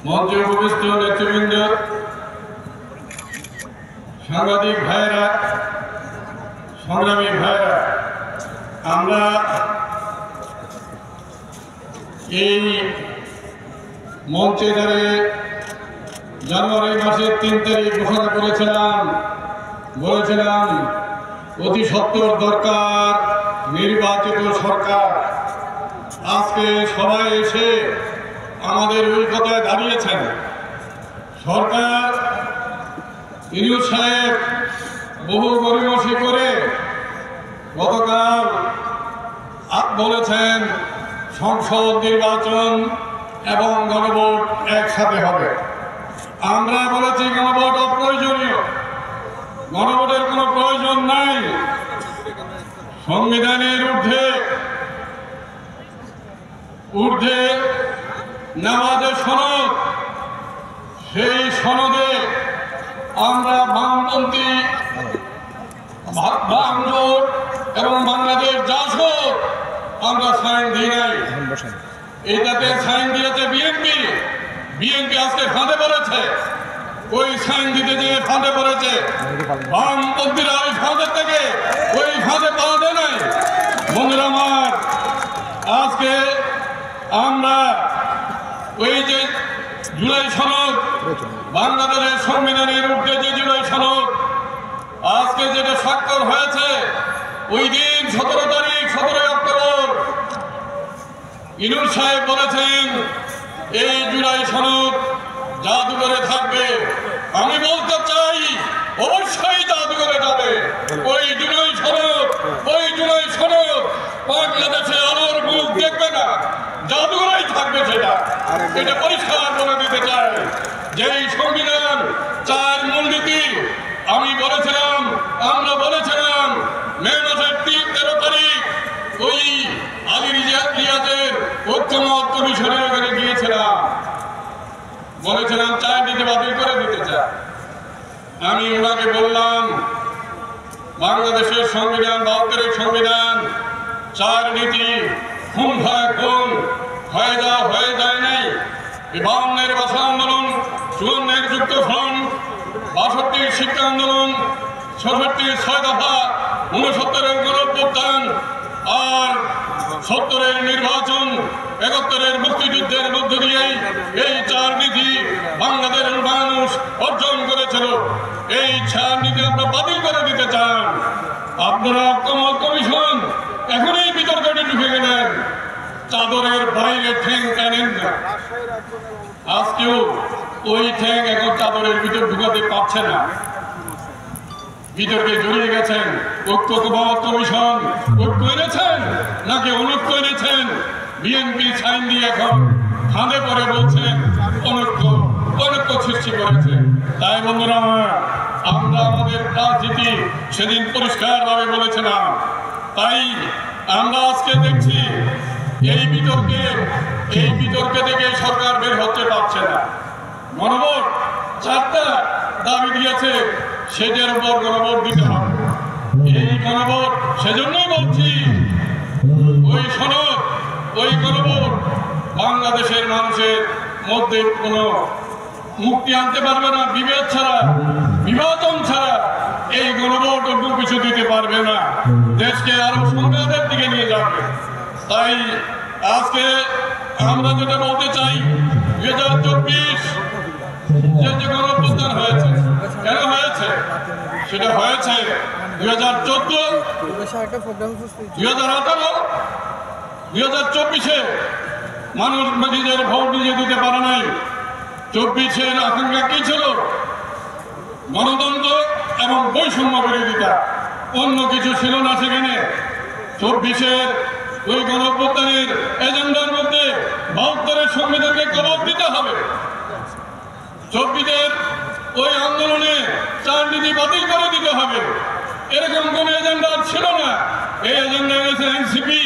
মঞ্চে উপবিষ্ট নেতৃবৃন্দ, সাংবাদিক ভাইয়েরা, সংগ্রামী ভাইয়েরা, আমরা এই মঞ্চে দাঁড়িয়ে জানুয়ারি মাসের ৩ তারিখ ঘোষণা বলেছিলাম অতি সত্বর দরকার নির্বাচিত সরকার। আজকে সবাই এসে আমাদের ওই কথায় দাঁড়িয়েছেন। সরকার ইউনূস সাহেব বহু গড়িমসি করে গতকাল বলেছেন সংসদ নির্বাচন এবং গণভোট একসাথে হবে। আমরা বলেছি গণভোট অপ্রয়োজনীয়, গণভোটের কোনো প্রয়োজন নাই। সংবিধানের ঊর্ধ্বে নেওয়া যে সনদ, সেই সনদে আমরা বামপন্থী বামজোট এবং বাংলাদেশ জাসদ আমরা সাইন দিই নাই। এটাতে সাইন দিয়েছে বিএনপি আজকে ফাঁদে পড়েছে। ওই সাইন দিতে যে ফাঁদে পড়েছে, বামপন্থীরা ওই ফাঁদের থেকে ওই ফাঁদে পাওয়া যায় নাই। বন্ধুরা আমার, আজকে আমরা ওই যে জুলাই সনদ, বাংলাদেশের সংবিধানের ঊর্ধ্বে যে জুলাই সনদ আজকে যেটা স্বাক্ষর হয়েছে, ওই দিন 17 অক্টোবর ইউনূস সাহেব বলেছেন এই জুলাই সনদ জাদুঘরে থাকবে। আমি বলতে চাই অবশ্যই জাদুঘরে যাবে। ওই জুলাই সনদ বাংলাদেশে আলোর মুখ দেখবে না, জাদুঘরেই থাকবে। এটা পরিষ্কার করে দিতে চাই যে এই সংবিধান 4 মূলনীতি আমরা বলেছিলাম মে মাসের 13 তারিখ ওই আলী রিয়াজের ঐক্যমত কমিশনের ওখানে গিয়েছিলাম, বলেছিলাম 4 নীতি বাতিল করে দিতে চাই। আমি ওনাকে বললাম বাংলাদেশের সংবিধান 72 সংবিধান 4 নীতি খুন হয়ে যায় নাই। 52-এর ভাষা আন্দোলন, 54-এর যুক্ত ফ্রন্ট, 62-র শিক্ষা আন্দোলন, 66-র 6 দফা, 69-এর গণঅভ্যুত্থান আর 70-এর নির্বাচন, 71-এর মুক্তিযুদ্ধের মধ্য দিয়েই এই 4 নীতি বাংলাদেশের মানুষ অর্জন করেছিল। এই 4 নীতি আমরা বাতিল করে দিতে চান। আপনারা কমিশন এখনই বিতর্কে ঢুকে গেলেন, চাদরের বাইরে ঠ্যাং টানেন না। আজকেও ওই ঠ্যাং এখন চাদরের ভিতর ঢুকাতে পারছে না, বিতর্কে জড়িয়ে গেছেন। ঐক্যমত কমিশন ঐক্য এনেছেন নাকি অনৈক্য এনেছেন? বিএনপি সাইন দিয়ে এখন ফাঁদে পড়ে বলছেন অনৈক্য সৃষ্টি করেছে। তাই বন্ধুরা, আমরা আমাদের রাজনীতি সেদিন পরিষ্কারভাবে বলেছিলাম। তাই আমরা আজকে দেখছি এই বিতর্কে থেকে সরকার বের হতে পারছে না। গণভোট 4টা দাবি দিয়েছে, সেটার উপর গণভোট দিতে হবে। এই গণভোট সেজন্যই বলছি ওই গণভোট বাংলাদেশের মানুষের মধ্যে কোনো মুক্তি আনতে পারবে না। বিভাজন ছাড়া এই গণভোট অন্য কিছু দিতে পারবে না, দেশকে আরো সংঘাতের দিকে নিয়ে যাবে। তাই আজকে আমরা যেটা বলতে চাই, 2024 যে গণঅভ্যুত্থান হয়েছে, কেন হয়েছে? সেটা হয়েছে 2014, 2018, 2024-এ মানুষ নিজের ভোট নিজে দিতে পারে নাই। 24-এর আকাঙ্ক্ষা কি ছিল? গণতন্ত্র এবং বৈষম্য বিরোধিতা, অন্য কিছু ছিল না সেখানে। 24-এর ওই গণঅভ্যুত্থানের এজেন্ডার মধ্যে 72-এর সংবিধানকে কবর দিতে হবে। 24-এর ওই আন্দোলনে 4 নীতি বাতিল করে দিতে হবে, এরকম কোন এজেন্ডা ছিল না। এই এজেন্ডা এনেছে এনসিপি,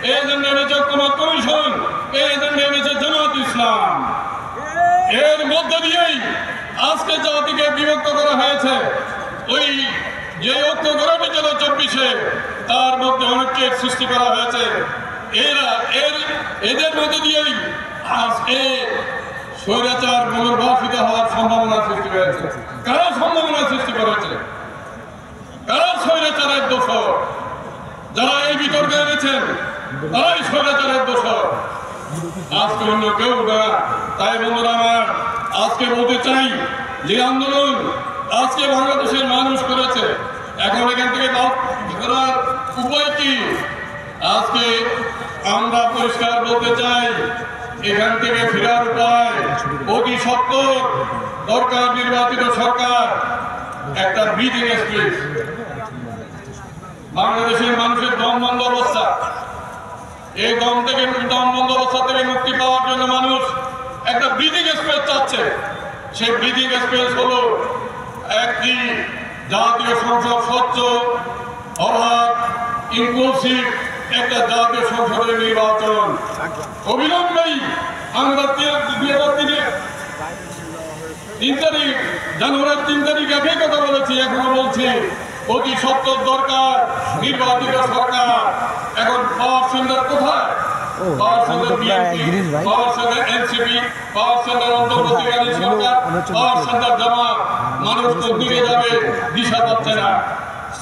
এই এজেন্ডা এনেছে ঐক্যমত কমিশন, এই এজেন্ডা এনেছে জামাত ইসলাম। এর মধ্য দিয়েই আজকে জাতিকে বিভক্ত করা হয়েছে। ওই যে ঐক্য গড়ে উঠেছিল 24-এ, তার মধ্যে অনেকের সৃষ্টি করা হয়েছে। এদের মধ্য দিয়েই আজ স্বৈরাচার পুনর্বাসিত হওয়ার সম্ভাবনা সৃষ্টি হয়েছে। কারা সম্ভাবনা সৃষ্টি করেছে? কারা স্বৈরাচারের দোষর? যারা এই বিতর্কে এনেছেন তারাই স্বৈরাচারের দোষর, আজকে অন্য কেউ না। তাই বন্ধুরা আমার, আজকে বলতে চাই যে আন্দোলন আজকে বাংলাদেশের মানুষ করেছে, এখন এখান থেকে ফেরার উপায় কি? আজকে আমরা পরিষ্কার বলতে চাই, এখান থেকে ফেরার উপায় অতি সত্ত্বর দরকার নির্বাচিত সরকার একটা ব্রিজিং স্প্লেস। বাংলাদেশের মানুষের দম বন্ধ অবস্থা, এই দম বন্ধ অবস্থা থেকে মুক্তি পাওয়ার জন্য মানুষ একটা ব্রিজিং স্পেস চাচ্ছে। সেই ব্রিজিং স্পেস হলো একটি জাতীয় সংসদ, স্বচ্ছ, অবাধ, ইনক্লুসিভ একটা জাতীয় সংসদের নির্বাচন অবিলম্বেই। আমরা 3 তারিখ জানুয়ারির 3 তারিখ একই কথা বলেছি, এখনো বলছি অতি সত্ত্বর দরকার নির্বাচিত সরকার। এখন পাওয়ার সেন্টার কোথায়? পাওয়ার সেন্টার বিএনপি, পাওয়ার সেন্টার এনসিপি, পাওয়ার সেন্টার অন্তর্বর্তীকালীন সরকার, পাওয়ার সেন্টার জামাত। মানুষ কোন দিকে যাবে দিশা পাচ্ছে না।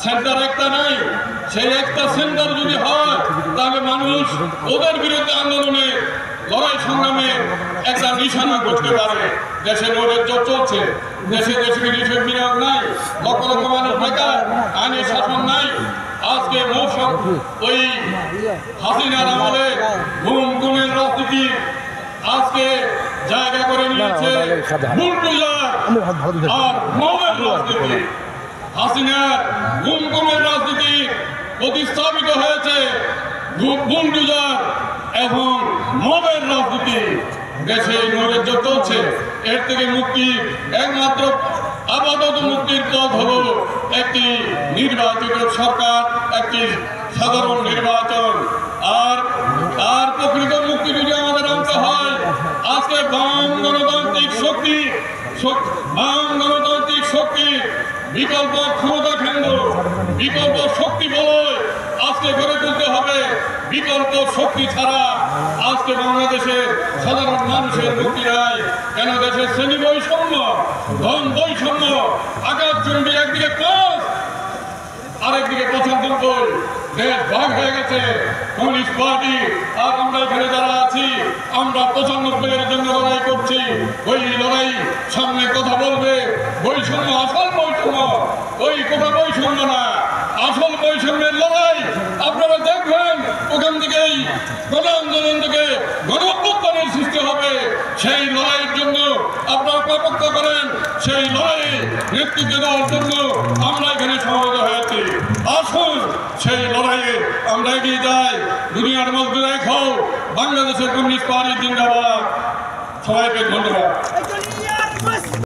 সেন্টার একটা নাই, সেই একটা সেন্টার যদি হয় তাহলে মানুষ ওদের বিরুদ্ধে আন্দোলনে লড়াই সংগ্রামে একটা নিশানা করতে পারে। দেশে নৈরাজ্য চলছে, দেশে দেশ বিদেশের বিনিয়োগ নাই, লক্ষ লক্ষ মানুষ বেকার, আইনের শাসন নাই। আজকে মৌসুম ওই হাসিনার আমলে ঘুম ঘুমের রাজনীতি আজকে জায়গা করে নিয়েছে বুলডোজার আর মবের রাজনীতি। হাসিনার ঘুম ঘুমের রাজনীতি প্রতিস্থাপিত হয়েছে বুলডোজার এবং মবের রাজনীতি। দেশে নৈরাজ্য চলছে, এর থেকে মুক্তি একমাত্র আপাতত মুক্তির পথ হলো একটি নির্বাচিত সরকার, একটি সাধারণ নির্বাচন। আর প্রকৃত মুক্তি যদি আমাদের আনতে হয়, আজকে বাম গণতান্ত্রিক শক্তি বিকল্প ক্ষমতা কেন্দ্র, বিকল্প শক্তি বলে আজকে গড়ে তুলতে হবে। বিকল্প শক্তি ছাড়া আজকে বাংলাদেশের সাধারণ মানুষের মুক্তি নাই। কেন? দেশের শ্রেণী বৈষম্য, ধন বৈষম্য, আকাশচুম্বী একদিকে প্লাস আরেকদিকে 95। দেশ ভাগ হয়ে গেছে। কমিউনিস্ট পার্টি আর আমরা এখানে যারা আছি, আমরা 95-এর জন্য লড়াই করছি। ওই লড়াই সামনে কথা বলবে বৈষম্য, আসল বৈষম্য, ওই কোটা বৈষম্য না, আসল বৈষম্যের লড়াই আপনারা দেখবেন। ওখান থেকেই গণ আন্দোলন থেকে গণ অভ্যুত্থানের সৃষ্টি হবে। সেই লড়াইয়ের জন্য আপনারা প্রপক্ষ করেন, সেই লড়াইয়ে নেতৃত্ব দেওয়ার জন্য আমরা এখানে সমবেত হয়েছি। আসুন সেই লড়াইয়ে আমরা এগিয়ে যাই। দুনিয়ার মধ্যে দেখো বাংলাদেশের কমিউনিস্ট পার্টি জিন্দাবাদ। সবাইকে ধন্যবাদ।